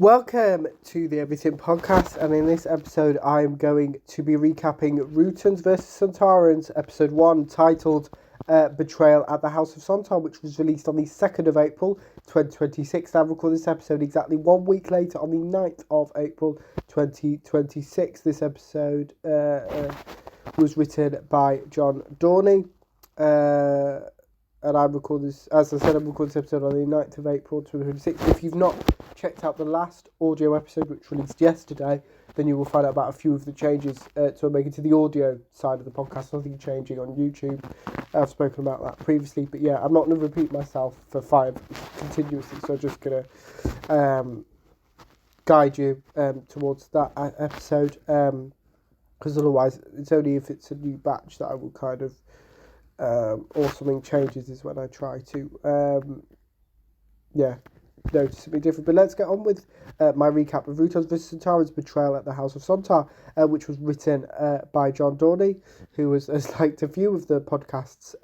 Welcome to the Everything Podcast, and in this episode I'm going to be recapping Rutans vs Sontarans, episode 1, titled Betrayal at the House of Sontar, which was released on the 2nd of April 2026. I record this episode exactly 1 week later on the 9th of April 2026. This episode was written by John Dorney, and I record this, as I said, I'm recording this episode on the 9th of April 2026. If you've not checked out the last audio episode, which released yesterday, then you will find out about a few of the changes to make it to the audio side of the podcast. Nothing changing on YouTube. I've spoken about that previously, but yeah, I'm not going to repeat myself for 5 continuously, so I'm just going to guide you towards that episode, because otherwise it's only if it's a new batch that I will kind of or something changes is when I try to notice something different. But let's get on with my recap of Rutans vs Sontarans' Betrayal at the House of Sontar, which was written by John Dorney, who has liked a few of the podcast's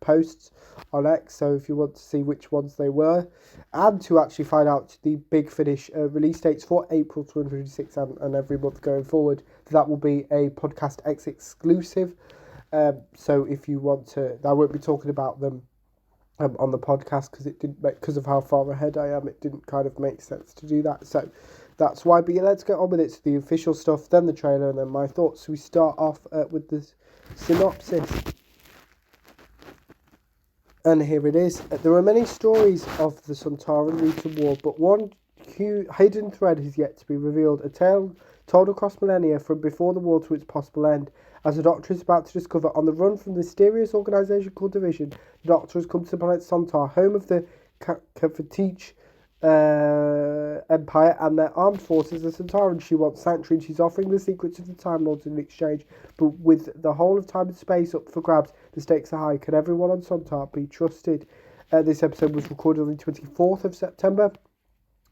posts on X. So if you want to see which ones they were, and to actually find out the Big Finish release dates for April 2026 and every month going forward, that will be a Podcast X exclusive. So if you want to, I won't be talking about them on the podcast because of how far ahead I am. It didn't kind of make sense to do that, so that's why. But yeah, let's get on with it. So the official stuff, then the trailer, and then my thoughts. So we start off with the synopsis, and here it is. There are many stories of the Sontaran-Rutan War, but one hidden thread has yet to be revealed. A tale told across millennia from before the war to its possible end. As the Doctor is about to discover, on the run from the mysterious organisation called Division, the Doctor has come to the planet Sontar, home of the Kafatich Empire and their armed forces, the Sontarans. She wants sanctuary, and she's offering the secrets of the Time Lords in exchange. But with the whole of time and space up for grabs, the stakes are high. Can everyone on Sontar be trusted? This episode was recorded on the 24th of September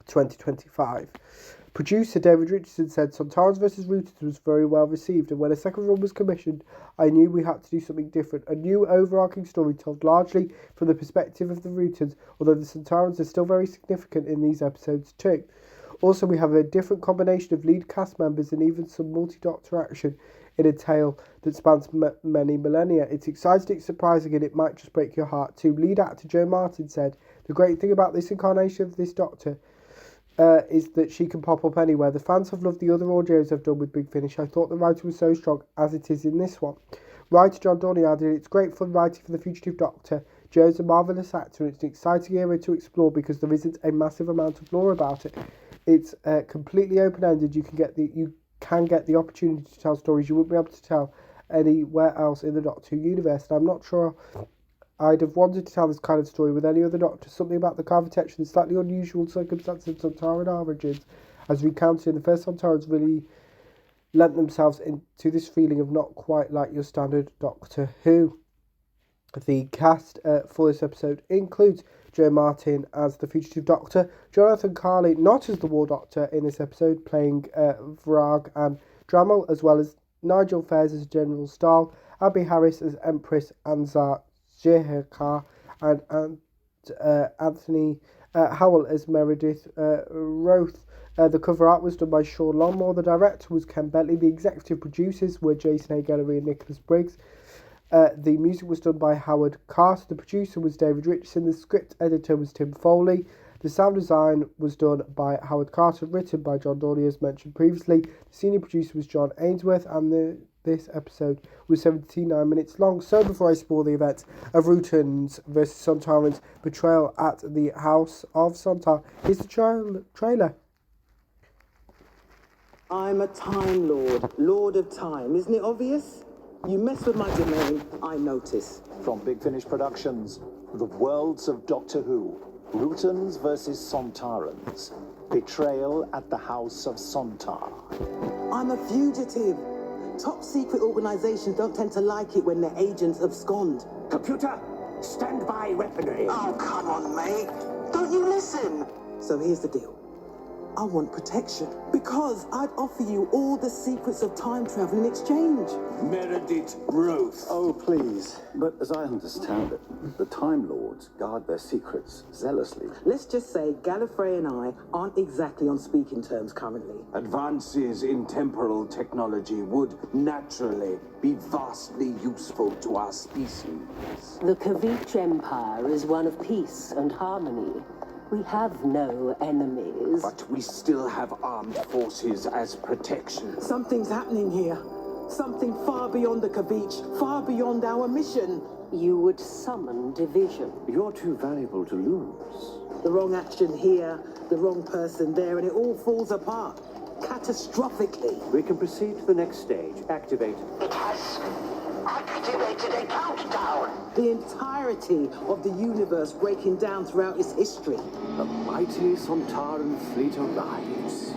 2025. Producer David Richardson said Sontarans vs Rutans was very well received, and when a second run was commissioned, I knew we had to do something different. A new overarching story told largely from the perspective of the Rutans, although the Sontarans are still very significant in these episodes too. Also, we have a different combination of lead cast members and even some multi-Doctor action in a tale that spans many millennia. It's exciting, it's surprising, and it might just break your heart too. Lead actor Joe Martin said, the great thing about this incarnation of this Doctor is that she can pop up anywhere. The fans have loved the other audios I've done with Big Finish. I thought the writing was so strong as it is in this one. Writer John Dorney added, it's great fun writing for the fugitive Doctor. Joe's a marvellous actor, and it's an exciting area to explore because there isn't a massive amount of lore about it. It's completely open-ended. You can get the opportunity to tell stories you wouldn't be able to tell anywhere else in the Doctor Who universe. And I'm not sure I'd have wanted to tell this kind of story with any other Doctor. Something about the Kavatech and the slightly unusual circumstances of Sontaran origins, as recounted in the first Sontarans, really lent themselves into this feeling of not quite like your standard Doctor Who. The cast for this episode includes Joe Martin as the fugitive Doctor, Jonathan Carley not as the War Doctor in this episode, playing Vrag and Dremel, as well as Nigel Fairs as General Stahl, Abby Harris as Empress Anzar Jehekar, and Anthony Howell as Meredith Roth. The cover art was done by Sean Longmore. The director was Ken Bentley. The executive producers were Jason A. Gallery and Nicholas Briggs. The music was done by Howard Carter. The producer was David Richardson. The script editor was Tim Foley. The sound design was done by Howard Carter, written by John Dorney, as mentioned previously. The senior producer was John Ainsworth, and this episode was 79 minutes long. So before I spoil the events of Rutans vs Sontarans' Betrayal at the House of Sontar, here's the trailer. I'm a Time Lord, Lord of Time. Isn't it obvious? You mess with my domain, I notice. From Big Finish Productions, The Worlds of Doctor Who, Rutans vs Sontarans, Betrayal at the House of Sontar. I'm a fugitive. Top secret organizations don't tend to like it when their agents abscond. Computer, stand by weaponry. Oh, come on, mate. Don't you listen? So here's the deal. I want protection. Because I'd offer you all the secrets of time travel in exchange. Meredith Roth. Oh, please. But as I understand it, the Time Lords guard their secrets zealously. Let's just say Gallifrey and I aren't exactly on speaking terms currently. Advances in temporal technology would naturally be vastly useful to our species. The Kavich Empire is one of peace and harmony. We have no enemies. But we still have armed forces as protection. Something's happening here. Something far beyond the Kavich, far beyond our mission. You would summon division. You're too valuable to lose. The wrong action here, the wrong person there, and it all falls apart. Catastrophically. We can proceed to the next stage. Activate. It has activated a countdown. The entirety of the universe breaking down throughout its history. The mighty Sontaran fleet arrives.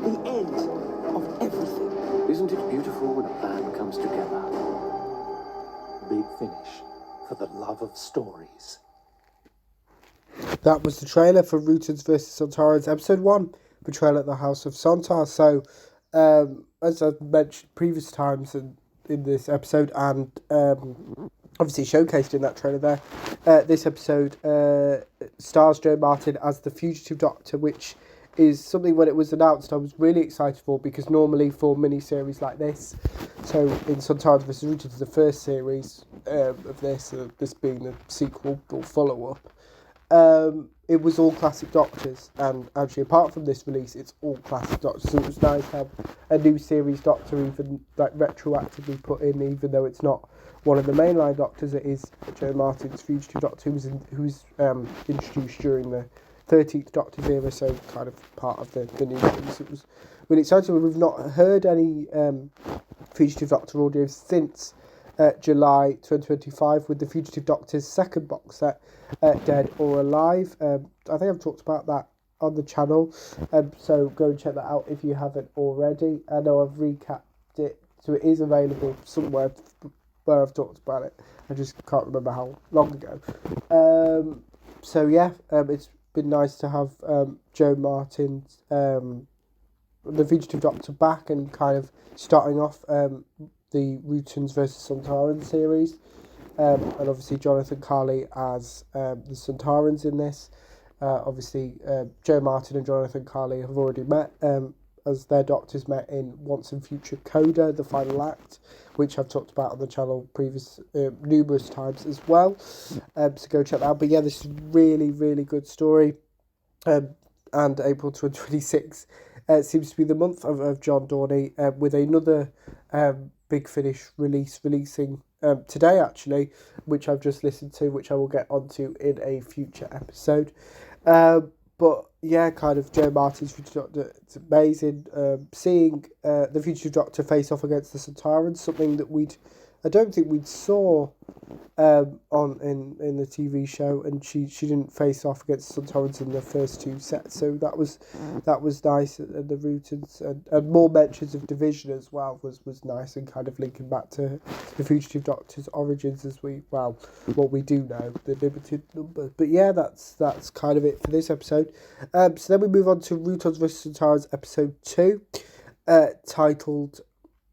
The end of everything. Isn't it beautiful when a plan comes together? Big finish for the love of stories. That was the trailer for Rutans vs. Sontarans Episode 1, Betrayal at the House of Sontar. So, as I've mentioned previous times in this episode, and obviously showcased in that trailer there, this episode stars Joe Martin as the Fugitive Doctor, which is something when it was announced I was really excited for, because normally for mini-series like this, so in Sontarans vs. Rutans, the first series of this being the sequel or follow-up, it was all classic Doctors, and actually apart from this release it's all classic Doctors, so it was nice to have a new series Doctor even like retroactively put in, even though it's not one of the mainline Doctors. It is Joe Martin's Fugitive Doctor, who was introduced during the 13th Doctor's era, so kind of part of the new series. It was really exciting. We've not heard any Fugitive Doctor audio since July 2025 with the Fugitive Doctor's second box set, Dead or Alive. I think I've talked about that on the channel, so go and check that out if you haven't already. I know I've recapped it, so it is available somewhere where I've talked about it. I just can't remember how long ago. So yeah, it's been nice to have Joe Martin's the Fugitive Doctor back and kind of starting off the Rutans vs. Sontaran series, and obviously Jonathan Carley as the Sontarans in this. Obviously Joe Martin and Jonathan Carley have already met as their Doctors met in Once and Future Coda, the final act, which I've talked about on the channel numerous times as well, so go check that out. But yeah, this is really, really good story, and April 2026 seems to be the month of John Dorney, with another Big Finish releasing today actually, which I've just listened to, which I will get onto in a future episode. But yeah, kind of Joe Martin's Fugitive Doctor, it's amazing seeing the Fugitive Doctor face off against the Sontarans, something that I don't think we'd saw in the TV show, and she didn't face off against the Sontarans in the first two sets, so that was nice. And the Rutans and more mentions of division as well was nice, and kind of linking back to the Fugitive Doctor's origins as what we do know, the limited number. But yeah, that's kind of it for this episode. So then we move on to Rutans vs. Sontarans Episode 2, titled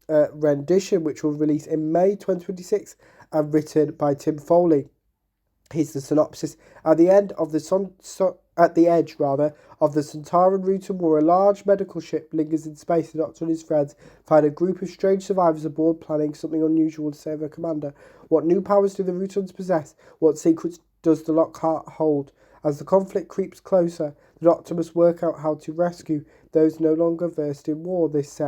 Rendition, which will release in May 2026 and written by Tim Foley. Here's the synopsis. At the edge of the Sontaran Rutan War, a large medical ship lingers in space. The Doctor and his friends find a group of strange survivors aboard, planning something unusual to save their commander. What new powers do the Rutans possess? What secrets does the Lockhart hold? As the conflict creeps closer, the Doctor must work out how to rescue those no longer versed in war. This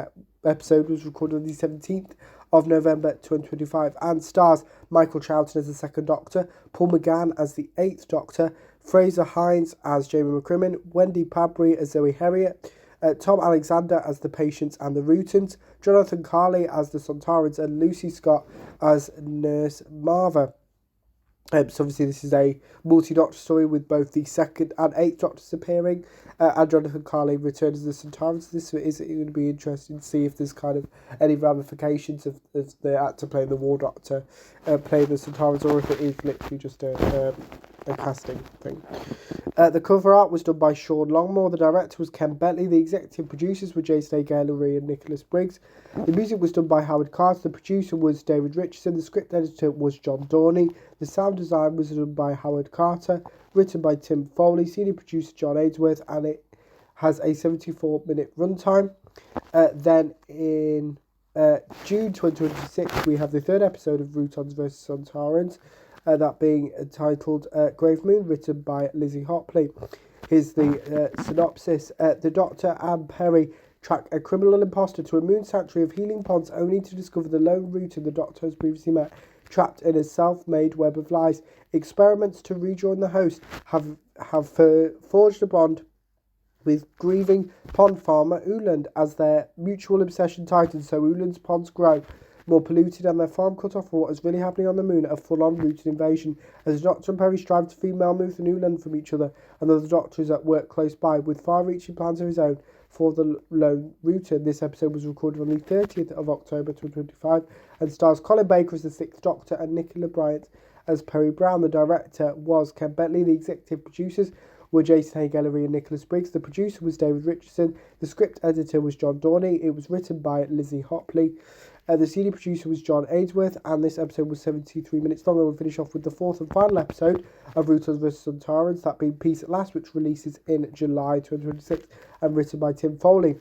episode was recorded on the 17th of November 2025 and stars Michael Troughton as the second Doctor, Paul McGann as the 8th Doctor, Fraser Hines as Jamie McCrimmon, Wendy Padbury as Zoe Herriot, Tom Alexander as the Patients and the Rutans, Jonathan Carley as the Sontarans, and Lucy Scott as Nurse Marva. So obviously this is a multi-Doctor story with both the 2nd and 8th Doctors appearing, and Jonathan Carley returns as the Sontarans. This is going to be interesting to see if there's kind of any ramifications of the actor playing the War Doctor playing the Sontarans, or if it is literally just a casting thing. The cover art was done by Sean Longmore. The director was Ken Bentley. The executive producers were Jason A. Gallery and Nicholas Briggs. The music was done by Howard Carter. The producer was David Richardson. The script editor was John Dorney. The sound design was done by Howard Carter. Written by Tim Foley. Senior producer John Ainsworth. And it has a 74-minute runtime. Then in June 2026, we have the third episode of Rutons vs. Sontarans. That being entitled Grave Moon, written by Lizzie Hopley. Here's the synopsis. The Doctor and Perry track a criminal imposter to a moon sanctuary of healing ponds only to discover the lone Rutan the Doctor has previously met, trapped in a self-made web of lies. Experiments to rejoin the host have forged a bond with grieving pond farmer Uland. As their mutual obsession tightens, so Uland's ponds grow more polluted and their farm cut off from what is really happening on the moon, a full-on Rutan invasion. As the Doctor and Perry strive to female Muth and Uland from each other, another Doctor is at work close by with far-reaching plans of his own for the lone Rutan. This episode was recorded on the 30th of October 2025 and stars Colin Baker as the 6th Doctor and Nicola Bryant as Perry Brown. The director was Ken Bentley. The executive producers were Jason Hay Gallery and Nicholas Briggs. The producer was David Richardson. The script editor was John Dorney. It was written by Lizzie Hopley. The senior producer was John Ainsworth, and this episode was 73 minutes long. And we'll finish off with the fourth and final episode of Rutons vs. Sontarans, that being Peace at Last, which releases in July 2026 and written by Tim Foley.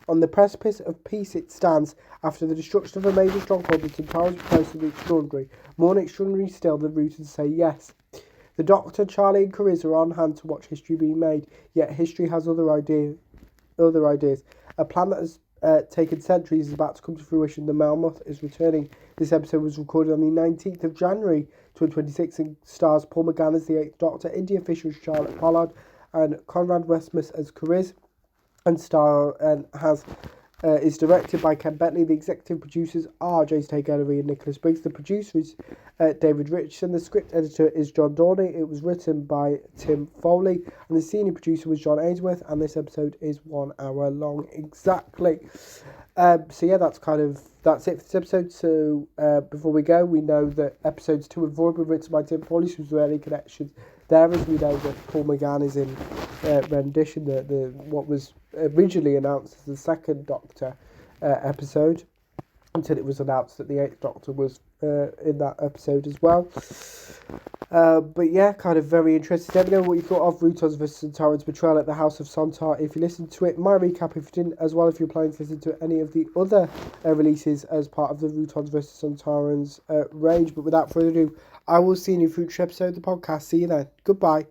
On the precipice of peace it stands. After the destruction of a major stronghold, the Sontarans propose something extraordinary. More extraordinary still, the Rutons say yes. The Doctor, Charlie and Cariz are on hand to watch history being made, yet history has other ideas. A plan that has taken centuries is about to come to fruition. The Melmoth is returning. This episode was recorded on the 19th of January 2026 and stars Paul McGann as the 8th Doctor, India Fisher as Charlotte Pollard, and Conrad Westmus as Cariz, and is directed by Ken Bentley. The executive producers are Jason Hay Gallery and Nicholas Briggs. The producer is David Richardson. The script editor is John Dorney. It was written by Tim Foley, and the senior producer was John Ainsworth. And this episode is 1 hour long exactly. So yeah, that's it for this episode. So before we go, we know that episodes 2 and 4 have been written by Tim Foley, so there are any connections there, as we know that Paul McGann is in rendition, the what was originally announced as the second Doctor episode, until it was announced that the 8th Doctor was in that episode as well. But yeah, kind of very interesting. Let me know what you thought of Rutons vs. Sontarans Betrayal at the House of Sontar if you listened to it. My recap if you didn't, as well if you're planning to listen to any of the other releases as part of the Rutons vs. Sontarans range. But without further ado, I will see you in a future episode of the podcast. See you then. Goodbye.